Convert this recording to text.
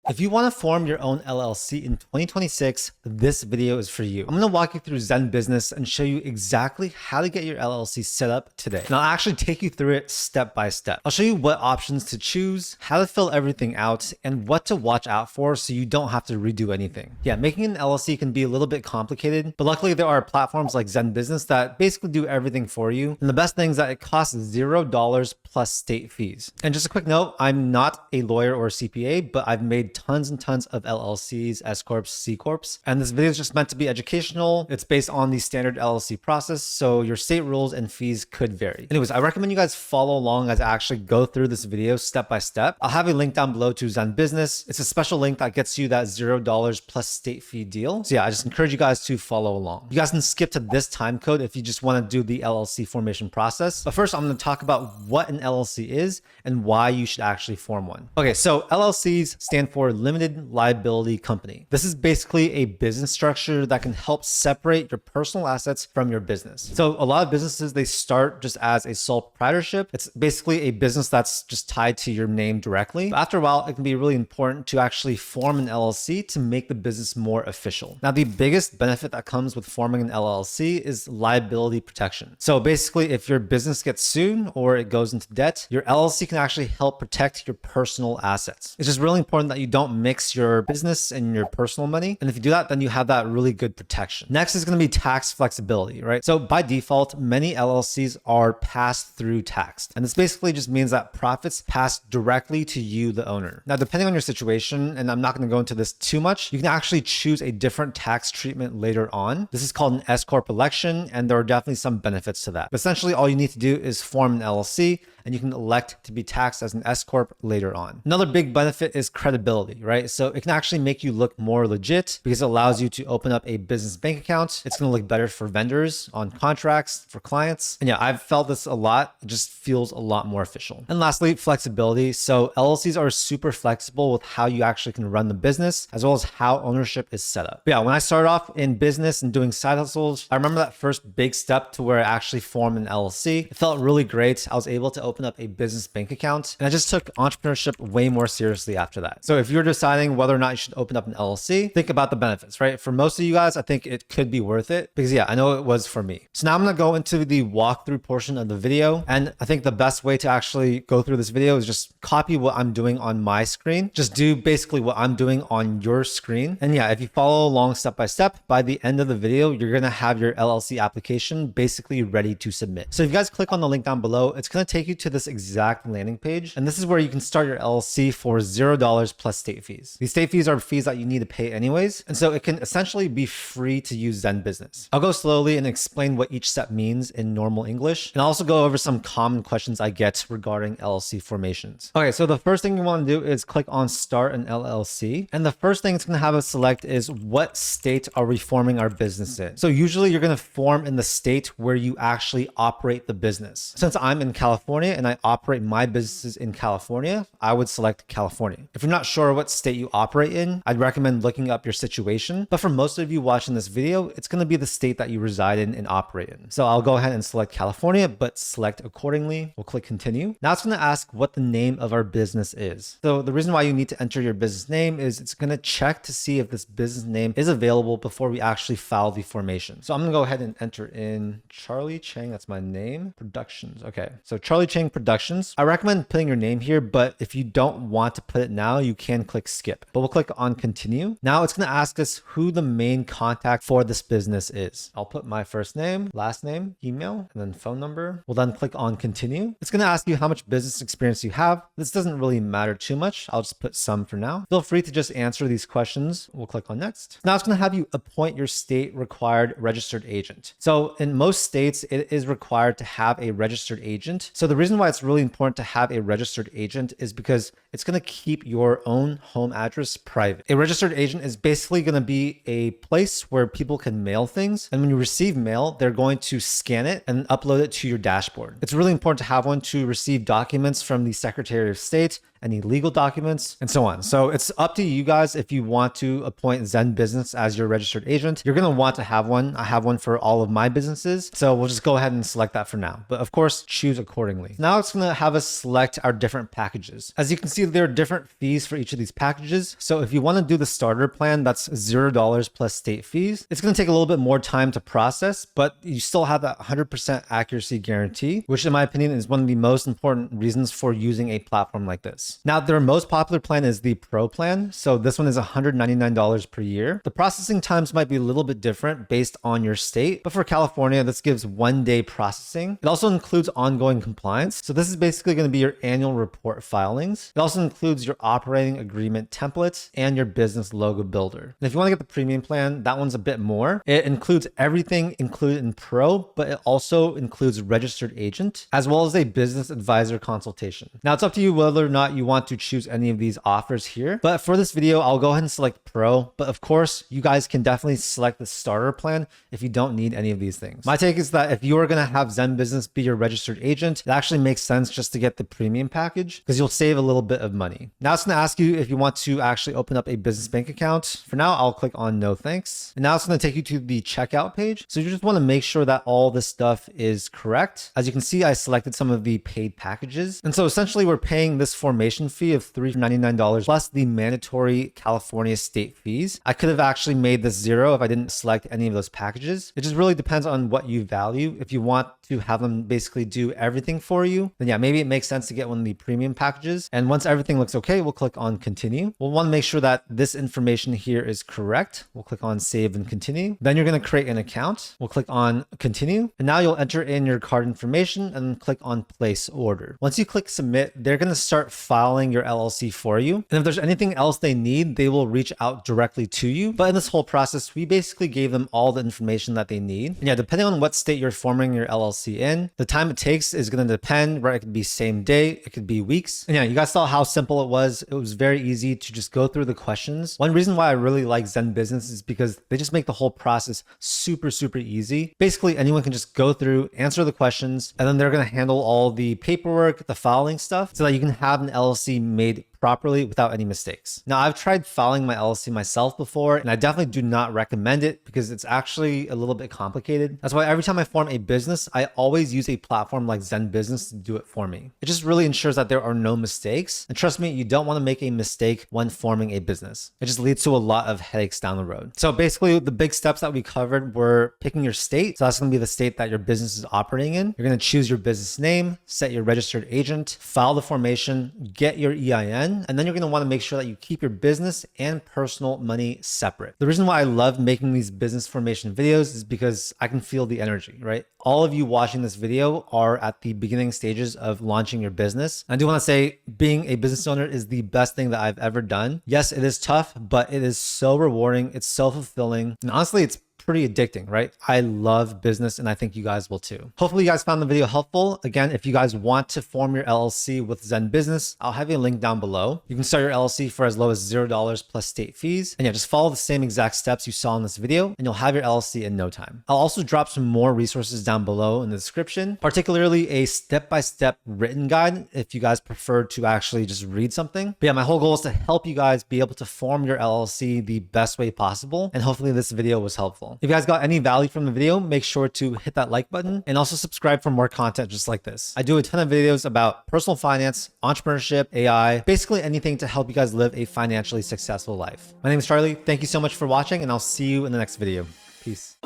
If you want to form your own LLC in 2026, this video is for you. I'm going to walk you through ZenBusiness and show you exactly how to get your LLC set up today. And I'll actually take you through it step by step. I'll show you what options to choose, how to fill everything out, and what to watch out for so you don't have to redo anything. Yeah, making an LLC can be a little bit complicated, but luckily there are platforms like ZenBusiness that basically do everything for you. And the best thing is that it costs $0 plus state fees. And just a quick note, I'm not a lawyer or a CPA, but I've made tons and tons of LLCs, S Corps, C Corps. And this video is just meant to be educational. It's based on the standard LLC process, so your state rules and fees could vary. Anyways, I recommend you guys follow along as I actually go through this video step by step. I'll have a link down below to ZenBusiness. It's a special link that gets you that $0 plus state fee deal. So yeah, I just encourage you guys to follow along. You guys can skip to this time code if you just want to do the LLC formation process. But first, I'm going to talk about what an LLC is and why you should actually form one. Okay, so LLCs stand for Limited Liability Company. This is basically a business structure that can help separate your personal assets from your business. So a lot of businesses, they start just as a sole proprietorship. It's basically a business that's just tied to your name directly. But after a while, it can be really important to actually form an LLC to make the business more official. Now, the biggest benefit that comes with forming an LLC is liability protection. So basically, if your business gets sued or it goes into debt, your LLC can actually help protect your personal assets. It's just really important that you don't mix your business and your personal money. And if you do that, then you have that really good protection. Next is going to be tax flexibility, right? So by default, many LLCs are pass-through taxed. And this basically just means that profits pass directly to you, the owner. Now, depending on your situation, and I'm not going to go into this too much, you can actually choose a different tax treatment later on. This is called an S Corp election, and there are definitely some benefits to that. But essentially, all you need to do is form an LLC, and you can elect to be taxed as an S Corp later on. Another big benefit is credibility, right? So it can actually make you look more legit because it allows you to open up a business bank account. It's going to look better for vendors on contracts, for clients. And yeah, I've felt this a lot. It just feels a lot more official. And lastly, flexibility. So LLCs are super flexible with how you actually can run the business, as well as how ownership is set up. But yeah, when I started off in business and doing side hustles, I remember that first big step to where I actually formed an LLC. It felt really great. I was able to open up a business bank account, and I just took entrepreneurship way more seriously after that. So if you're deciding whether or not you should open up an LLC, think about the benefits, right? For most of you guys, I think it could be worth it because yeah, I know it was for me. So now I'm going to go into the walkthrough portion of the video. And I think the best way to actually go through this video is just copy what I'm doing on my screen. Just do basically what I'm doing on your screen. And yeah, if you follow along step by step, by the end of the video, you're going to have your LLC application basically ready to submit. So if you guys click on the link down below, it's going to take you to this exact landing page. And this is where you can start your LLC for $0 plus state fees. These state fees are fees that you need to pay anyways. And so it can essentially be free to use ZenBusiness. I'll go slowly and explain what each step means in normal English. And I'll also go over some common questions I get regarding LLC formations. Okay, so the first thing you want to do is click on Start an LLC. And the first thing it's going to have us select is what state are we forming our business in? So usually you're going to form in the state where you actually operate the business. Since I'm in California and I operate my businesses in California, I would select California. If you're not sure what state you operate in, I'd recommend looking up your situation. But for most of you watching this video, it's going to be the state that you reside in and operate in. So I'll go ahead and select California, but select accordingly. We'll click continue. Now it's going to ask what the name of our business is. So the reason why you need to enter your business name is it's going to check to see if this business name is available before we actually file the formation. So I'm going to go ahead and enter in Charlie Chang. That's my name. Productions. Okay. So Charlie Chang Productions. I recommend putting your name here, but if you don't want to put it now, you can click skip. But we'll click on continue. Now it's going to ask us who the main contact for this business is. I'll put my first name, last name, email, and then phone number. We'll then click on continue. It's going to ask you how much business experience you have. This doesn't really matter too much. I'll just put some for now. Feel free to just answer these questions. We'll click on next. Now it's going to have you appoint your state required registered agent. So in most states, it is required to have a registered agent. So the reason why it's really important to have a registered agent is because it's going to keep your own home address private. A registered agent is basically going to be a place where people can mail things. And when you receive mail, they're going to scan it and upload it to your dashboard. It's really important to have one to receive documents from the Secretary of State any legal documents, and so on. So it's up to you guys if you want to appoint ZenBusiness as your registered agent. You're going to want to have one. I have one for all of my businesses. So we'll just go ahead and select that for now. But of course, choose accordingly. Now it's going to have us select our different packages. As you can see, there are different fees for each of these packages. So if you want to do the starter plan, that's $0 plus state fees. It's going to take a little bit more time to process, but you still have that 100% accuracy guarantee, which in my opinion is one of the most important reasons for using a platform like this. Now, their most popular plan is the Pro plan. So this one is $199 per year. The processing times might be a little bit different based on your state, but for California, this gives 1 day processing. It also includes ongoing compliance. So this is basically going to be your annual report filings. It also includes your operating agreement templates and your business logo builder. And if you want to get the premium plan, that one's a bit more. It includes everything included in Pro, but it also includes registered agent as well as a business advisor consultation. Now it's up to you whether or not you want to choose any of these offers here. But for this video, I'll go ahead and select Pro. But of course, you guys can definitely select the starter plan if you don't need any of these things. My take is that if you are going to have ZenBusiness be your registered agent, it actually makes sense just to get the premium package because you'll save a little bit of money. Now it's going to ask you if you want to actually open up a business bank account. For now, I'll click on no thanks. And now it's going to take you to the checkout page. So you just want to make sure that all this stuff is correct. As you can see, I selected some of the paid packages. And so essentially we're paying this formation fee of $399 plus the mandatory California state fees. I could have actually made this $0 if I didn't select any of those packages. It just really depends on what you value. If you want to have them basically do everything for you, then yeah, maybe it makes sense to get one of the premium packages. And once everything looks okay, we'll click on continue. We'll want to make sure that this information here is correct. We'll click on save and continue. Then you're going to create an account. We'll click on continue. And now you'll enter in your card information and click on place order. Once you click submit, they're going to start filing your LLC for you. And if there's anything else they need, they will reach out directly to you. But in this whole process, we basically gave them all the information that they need. And yeah, depending on what state you're forming your LLC in, the time it takes is going to depend, right? It could be same day, it could be weeks. And yeah, you guys saw how simple it was. It was very easy to just go through the questions. One reason why I really like ZenBusiness is because they just make the whole process super easy. Basically, anyone can just go through, answer the questions, and then they're going to handle all the paperwork, the filing stuff, so that you can have an LLC made properly without any mistakes. Now, I've tried filing my LLC myself before, and I definitely do not recommend it because it's actually a little bit complicated. That's why every time I form a business, I always use a platform like ZenBusiness to do it for me. It just really ensures that there are no mistakes. And trust me, you don't want to make a mistake when forming a business. It just leads to a lot of headaches down the road. So basically, the big steps that we covered were picking your state. So that's going to be the state that your business is operating in. You're going to choose your business name, set your registered agent, file the formation, get your EIN, and then you're going to want to make sure that you keep your business and personal money separate. The reason why I love making these business formation videos is because I can feel the energy, right? All of you watching this video are at the beginning stages of launching your business. I do want to say being a business owner is the best thing that I've ever done. Yes, it is tough, but it is so rewarding. It's so fulfilling. And honestly, it's pretty addicting, right? I love business and I think you guys will too. Hopefully you guys found the video helpful. Again, if you guys want to form your LLC with ZenBusiness, I'll have a link down below. You can start your LLC for as low as $0 plus state fees. And yeah, just follow the same exact steps you saw in this video and you'll have your LLC in no time. I'll also drop some more resources down below in the description, particularly a step-by-step written guide if you guys prefer to actually just read something. But yeah, my whole goal is to help you guys be able to form your LLC the best way possible. And hopefully this video was helpful. If you guys got any value from the video, make sure to hit that like button and also subscribe for more content just like this. I do a ton of videos about personal finance, entrepreneurship, AI, basically anything to help you guys live a financially successful life. My name is Charlie. Thank you so much for watching and I'll see you in the next video. Peace.